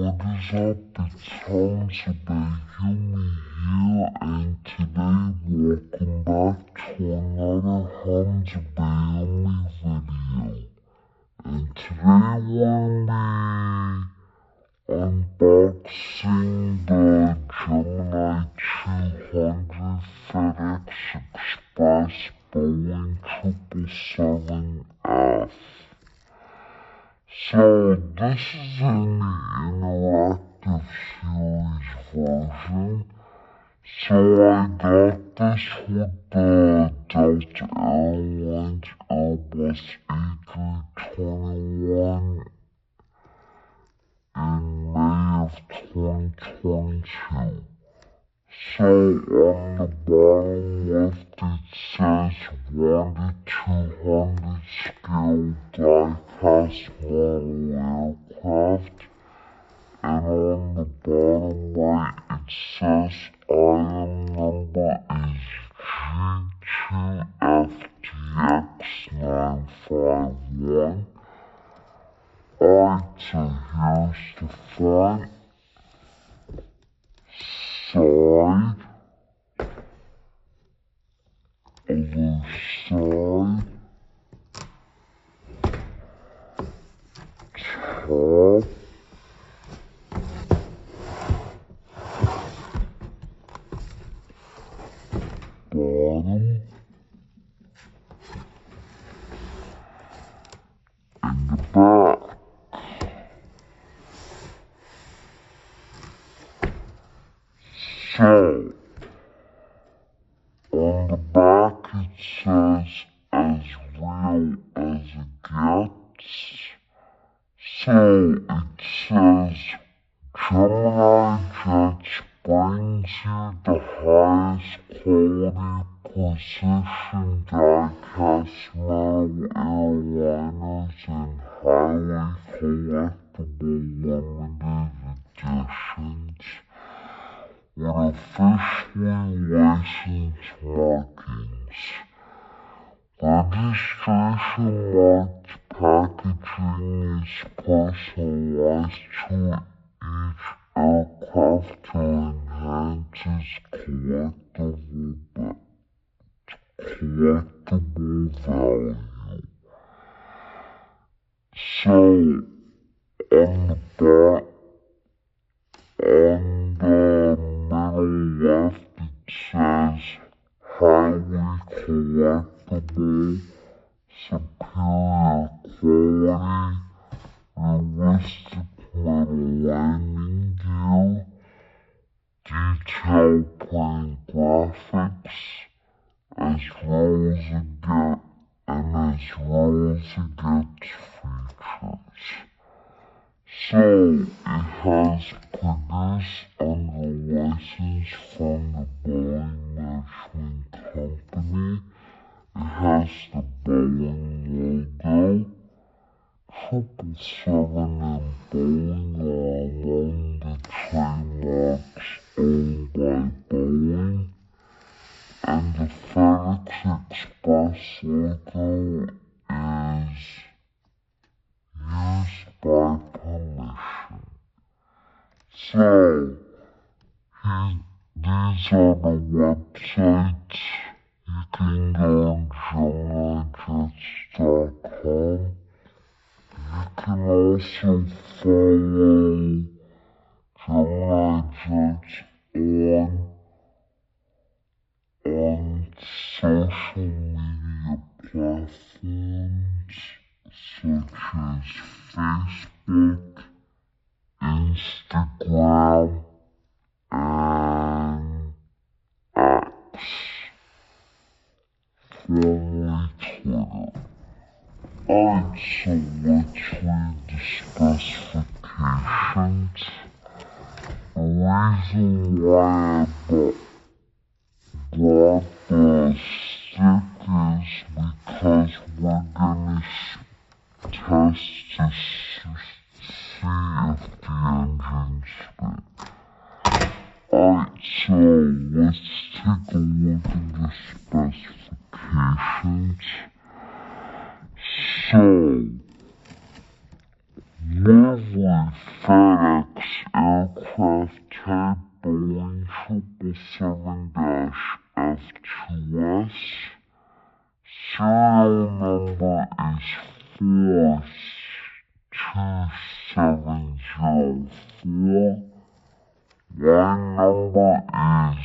what is up? It's Hans Yumi here, and today welcome back to another Hans Yumi video. And today we'll be unboxing the Gemini 200 FedEx Express Boeing 777F. So this is an interactive series version. So I got this with the Delta Airlines Airbus A321 in May of 2022. So on the bottom left it says 1 to 200 scale die-cast model aircraft, and on the bottom right it says item number is G2FDX951. Alright, so here's the front, side, other side, top, bottom, and the back. So, on the back it says, as real as it gets. So, it says, Gemini Jets brings you the highest quality precision die-cast metal airliners in highly collectible limited editions with officially licensed markings. Registration marked packaging is personalized to each aircraft to enhance its collectible value. So, on the middle left it says highly collectible, superior quality, realistic metal landing gear, detail print graphics, as well as it gets features. So, it has produced under license from the Boeing Management Company. It has the Boeing logo. 777 and Boeing are among the trademarks owned by Boeing, and the FedEx Express logo is used by permission. So, these are the websites. You can go on GeminiJets.com. You can also follow Gemini Jets on social media platforms such as Facebook, Instagram, and X, formerly Twitter. Alright, so let's read the specifications. The reason why I bought the stick is because we're gonna test to see if the engine speaks. Alright, so let's take a look at the specifications. So, normally FedEx N888FD. Serial number is 42704. Line number is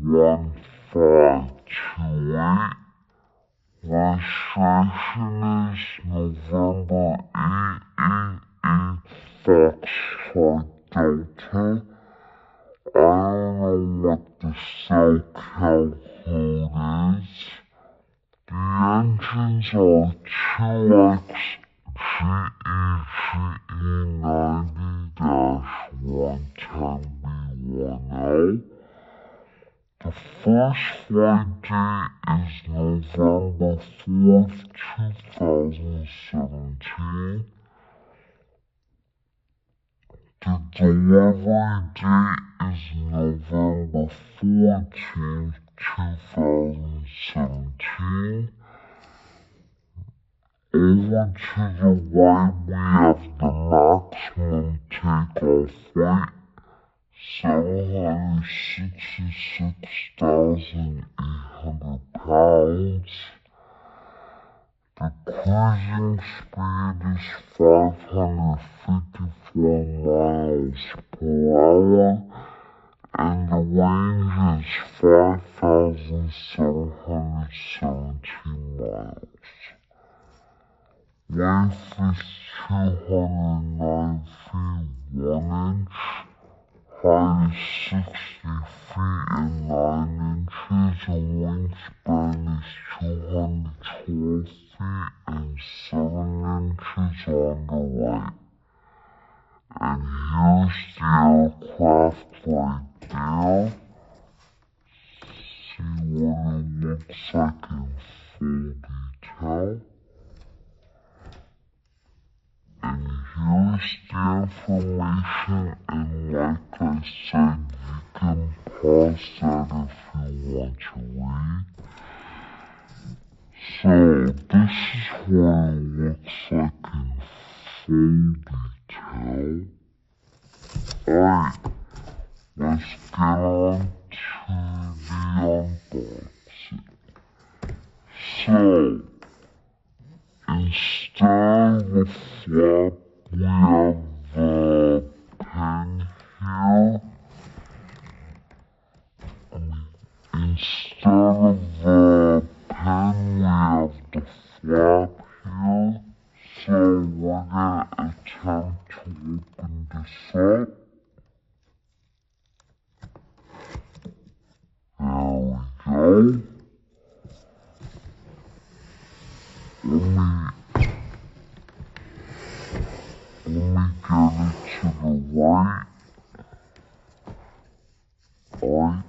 1528. Registration is November 888 Foxtrot Delta. I don't know what the cell code is. The engines are 2X GE90-110B10L. The first flight date is November 4th, 2017. The delivery date is November 14th, 2017. Over to the right we have the maximum takeoff weight, 766,800 pounds. The cruising speed is 554 miles per hour, and the range is 5,770 miles. Length is 209 feet 1 inch, height is 60 feet and 9 inches, and wingspan is 212 feet and 7 inches on the right. And here's the aircraft right there. See what it looks like in full detail. And here's the information, and like I said, you can pause that if you want to read. So, this is what it looks like in full detail. Alright, let's get on to the unboxing. So, instead of the flap, we have the pen here. Instead of the pen, we have the flap here. So we're gonna attempt to open this up. There we go. Let me get it to the right. Alright.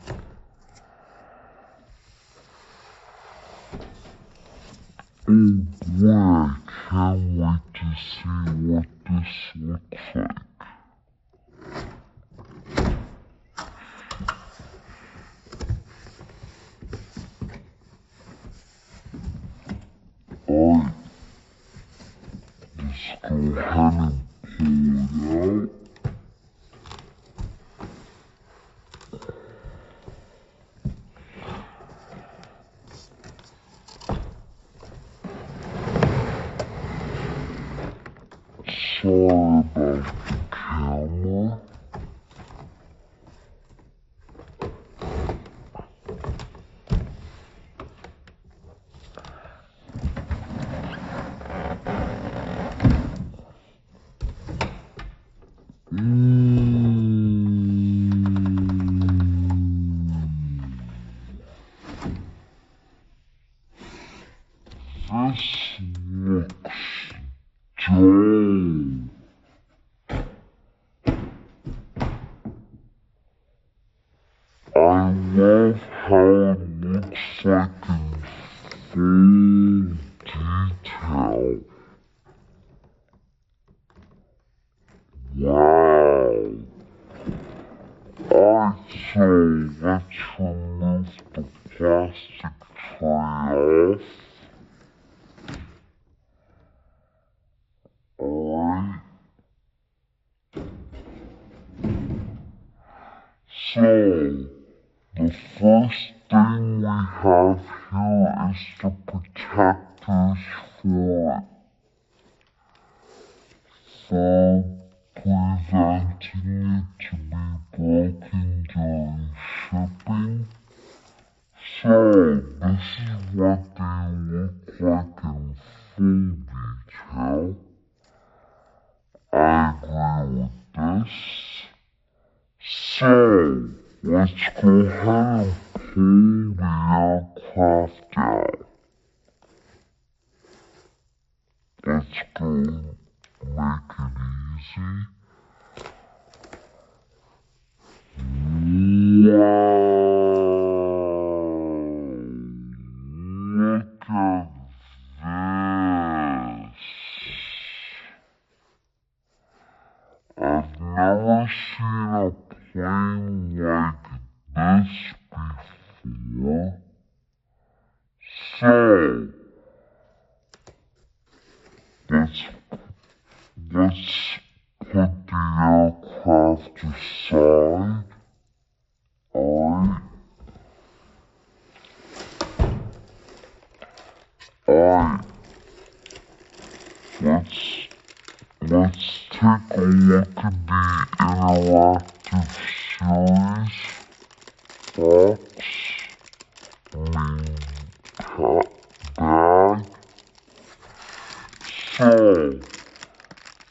Oh boy, I can't wait to see what this looks like. Alright. Let's go ahead and pull it out. Sorry about the camera. This looks dull. I love how it looks like in full detail. Wow. Alright, so let's remove the plastic tray off. Alright. So, the first thing we have here is the protectors for preventing it to be broken during shipping. So, this is what they look like in full detail. I agree with this. So, let's go ahead and pull the aircraft out. Let's go make it easy. Wow! Look at this. I've never seen a plane like this before. So, let's put the aircraft aside. Alright. Let's take a look at the interactive series box. Bag. So,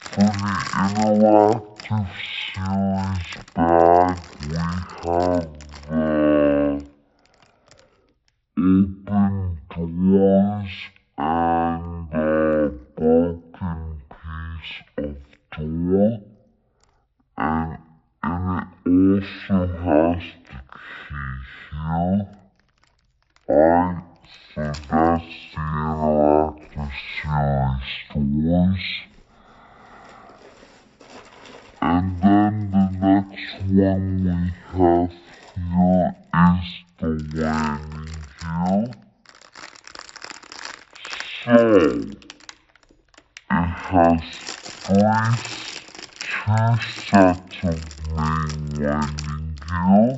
for the interactive series bag, we have the open doors and the broken piece of door, and it also has the key here. Alright, so that's the interactive series doors. And then the next one we have here is the landing gear. So, it has two sets of main landing gear.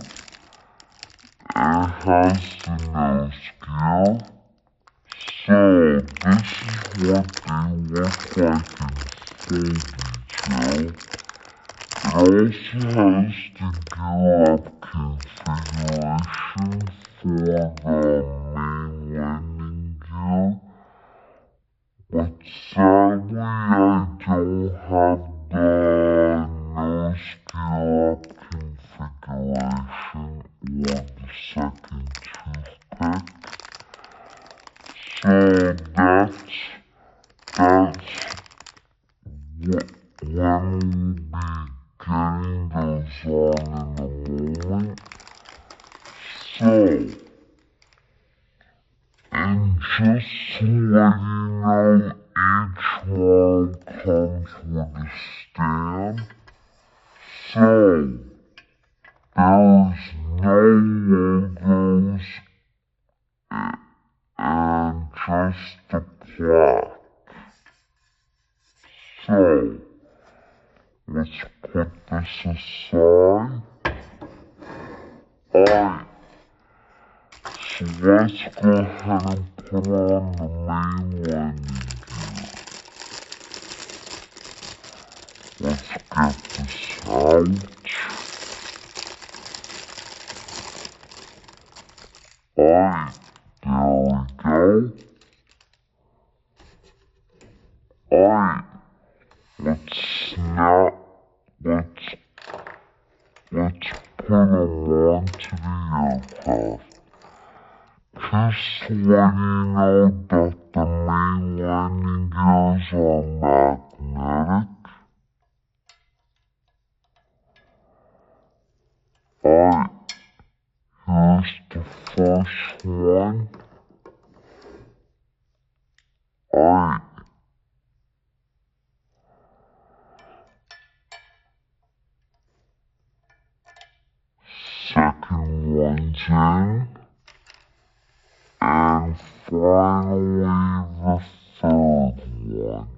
It has the nose gear. So, this is what they look like in full detail. It also has the gear-up configuration for the main landing gear, but sadly I don't have the nose gear-up configuration or the second toothpick. So that's when we'll be getting those on in a moment. So, and just to let you know, each one comes with a stand. So, there's no logos and just the plaque. So, let's put this aside. Alright, so let's go ahead and put on the main landing gear. Let's get this out. Alright, there we go. Alright, let's put them onto the aircraft. Just to let you know that the main landing gears are magnetic. Alright, here's the first one. Alright. Second one's in. And finally the third one.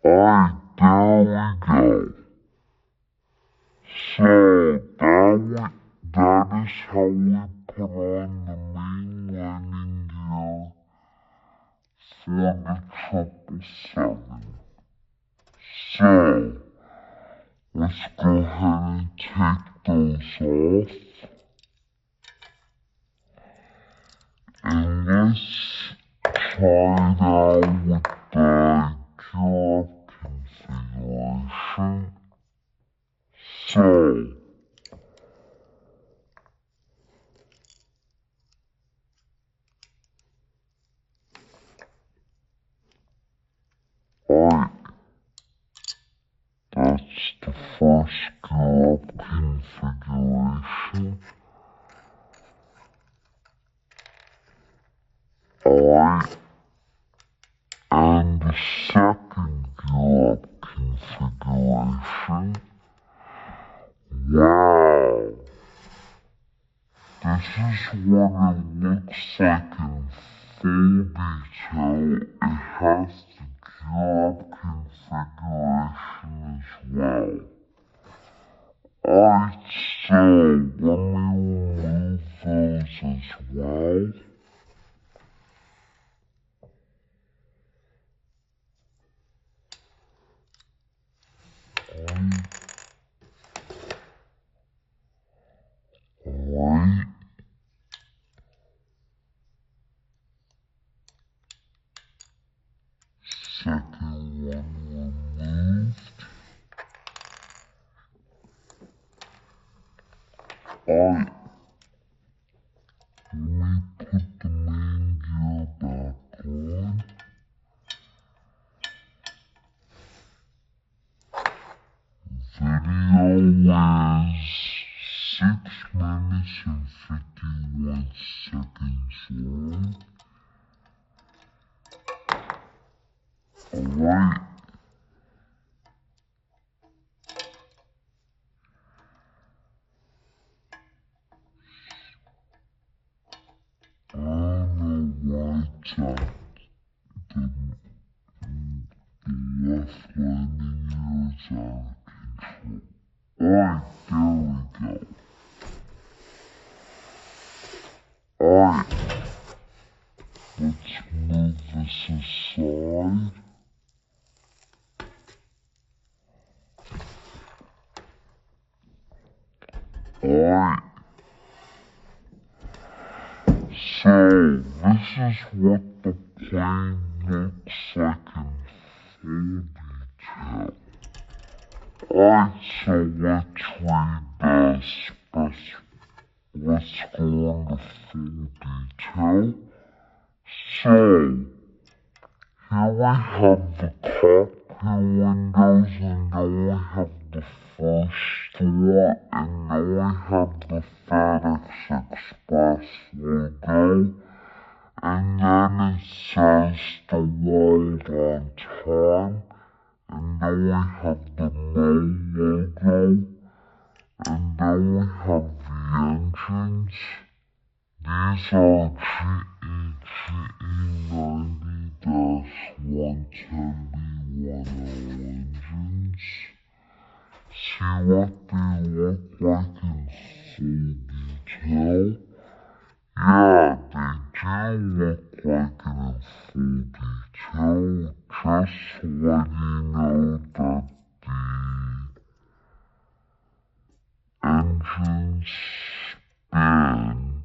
Alright, there we go. that is how we put on the main landing gear for the 777. So, let's go ahead and take those off. And let's try it out with the gear configuration. So, alright, that's the first gear configuration. Alright, and the second gear configuration. Wow, this is what it looks like in full detail. It has the gear configuration as well. Alright, so let me remove those as well. Alright. Second one removed. Alright. Let me put the main gear back on. Video is 6 minutes and 51 seconds long. Alright. On the right side, the left landing gear is out of control. Alright, there we go. Alright, let's move this aside. Alright, so this is what the plane looks like in full detail. Alright, so let's read the let's go into full detail. So, here we have the cockpit windows, and then we have the first door, and then we have the FedEx Express logo, and then it says the world on time, and then we have the no logo, and then we have the engines. These are GE90-110B10 engines. See what they look like in full detail? Yeah, they do look like it in full detail. Just to let you know that the engines spin.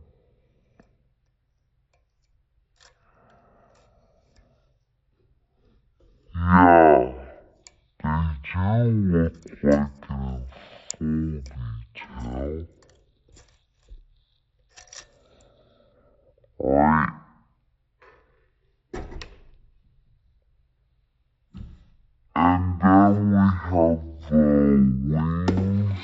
Yeah, they do look like it in full detail. Alright. And then we have the wings.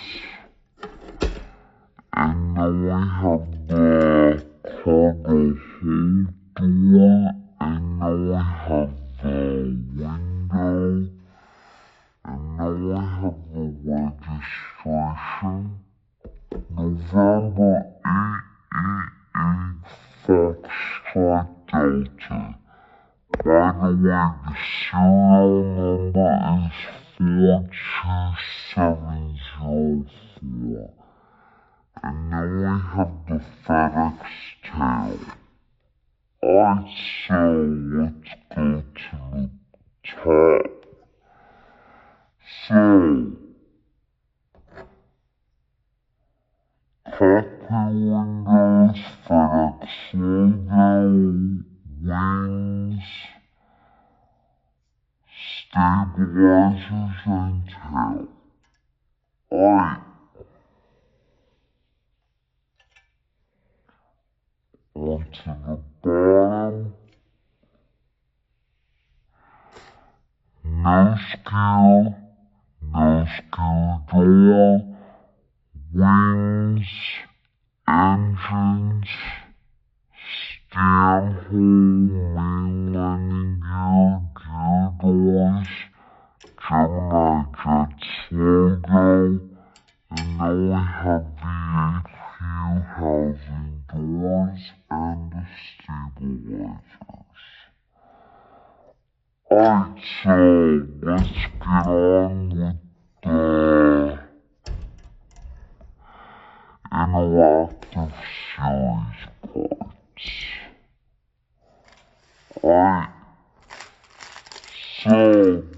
And then we have the cargo hold door. And then we have the window. And then we have the registration. November 888 Foxtrot Delta. By the way, the serial number is 42705. before. And then we have the FedEx tail. Alright, so let's go to the top. So, cockpit windows, FedEx logo, wings, stabilizers, and tail. Alright. Onto the bottom. Nose gear door, wings, engines, steam hole, main landing gear doors, Gemini Jets logo, and then we have the HQ housing doors and the stabilizers. Alright, so let's get on with the interactive series parts. Alright, so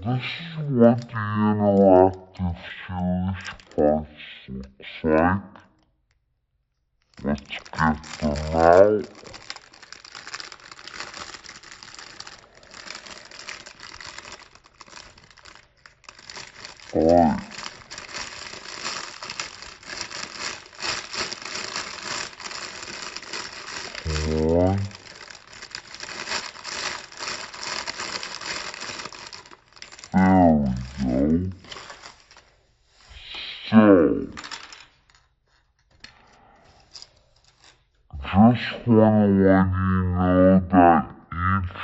this is what the interactive series parts looks like. Let's get them out. Alright. One. There we go. So, just wanna let you know that each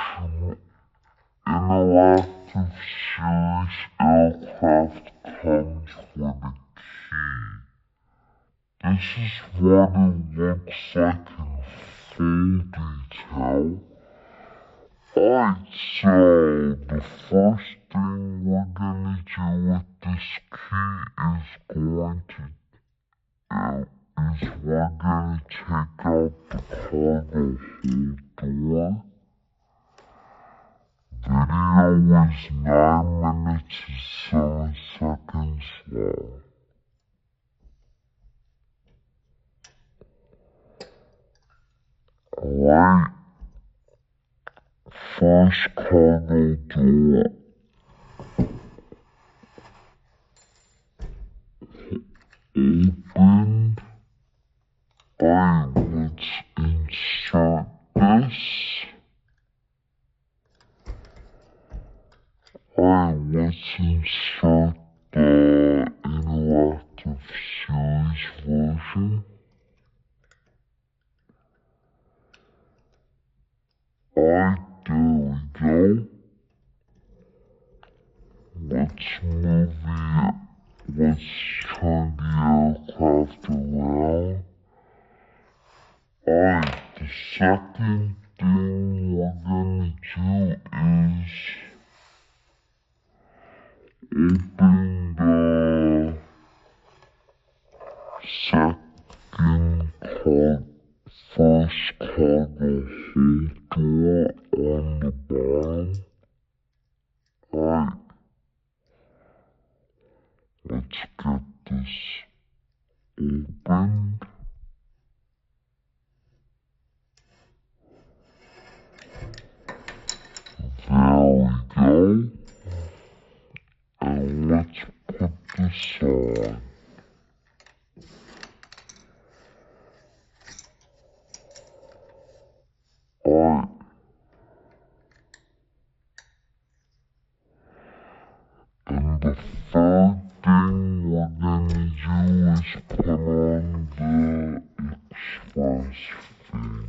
interactive series aircraft comes with a key. This is what it looks like in full detail. Alright, so the first thing we're gonna do with this key is we're gonna take out the cargo hold door. Video is 9 minutes and 7 seconds long. Alright, first cargo door. Opened. Alright, let's insert this. Alright, let's insert the interactive series version. Alright, there we go. Let's turn the aircraft around. Alright, the second thing we're gonna do is open the first cargo hold door on the bottom. Alright, let's get this opened. There we go. And let's put this on. Alright. And the third thing we're gonna do is put on the express fin.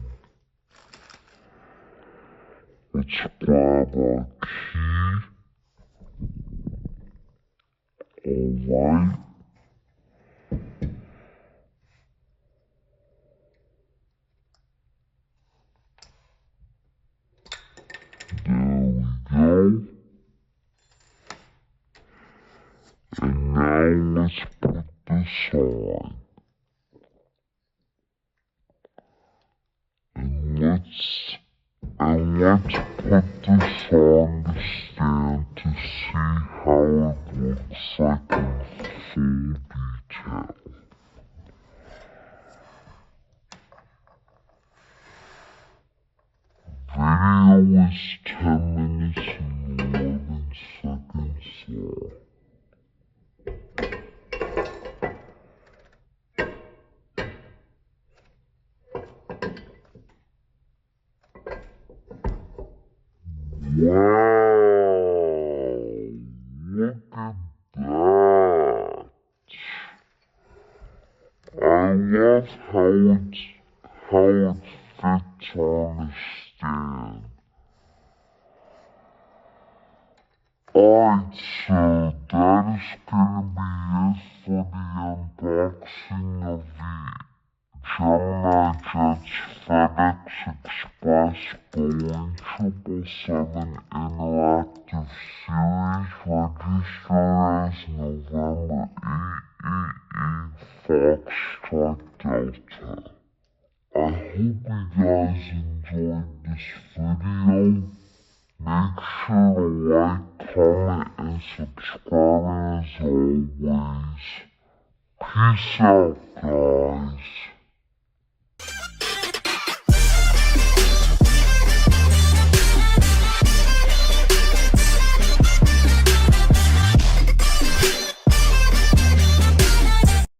Let's grab our key. Alright. There we go. And now let's put this sign. And let's put this on the stand to see how it looks like in full detail. Video is 10 minutes and 11 seconds long. Wow, look at that. I love how it fits on a stand. Alright, so that is gonna be it for the unboxing of the Gemini Jets FedEx Express Boeing 777 Interactive Series registered as November 888 Foxtrot Delta. I hope you guys enjoyed this video. Make sure to like, comment, and subscribe as always. Peace out, guys.